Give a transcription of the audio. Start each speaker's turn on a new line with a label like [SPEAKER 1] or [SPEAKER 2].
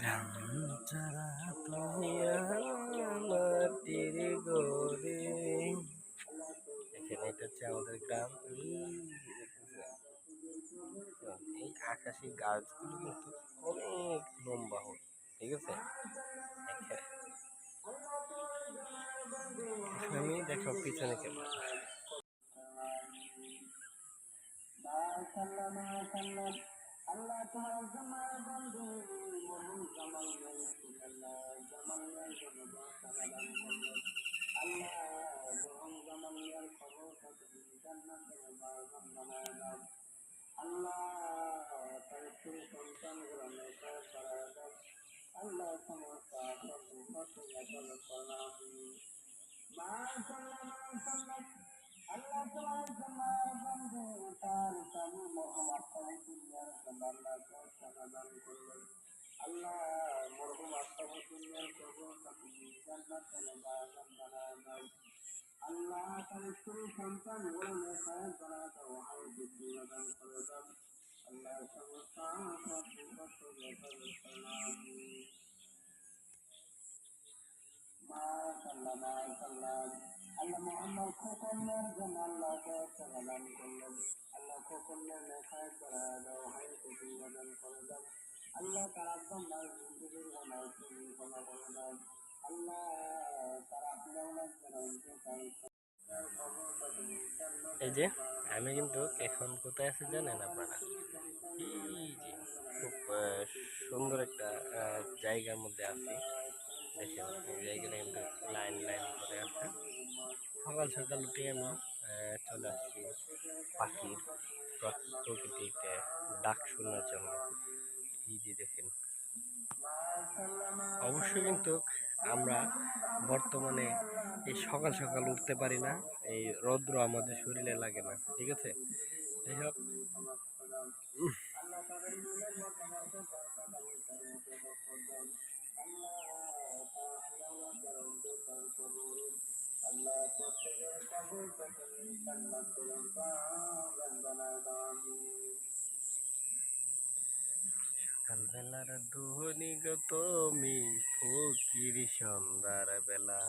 [SPEAKER 1] গ্রাম ছাড়া তুমি মাটির গড়ে। দেখেন এটা হচ্ছে আমাদের গ্রাম। এই আকাশি গাছগুলো কিন্তু অনেক লম্বা হয়, ঠিক আছে। আমি দেখো পিছনে কেমন। এই যে আমি কিন্তু এখন কোথায় আছি জানেন আপনারা? এই যে খুব সুন্দর একটা জায়গার মধ্যে আছি। দেখেন এই জায়গাটা কিন্তু লাইন লাইন করে আছে। সকাল সকাল উঠে আমি চলে আসছি পাখির প্রকৃতিতে ডাক শোনার জন্য। এই যে দেখেন, অবশ্যই কিন্তু আমরা বর্তমানে এই সকাল সকাল উঠতে পারি না, এই রৌদ্র আমাদের শরীরে লাগে না, ঠিক আছে। যাই হোক, সকালবেলার ধ্বনি গো তুমি ফকির সন্ধ্যার বেলা।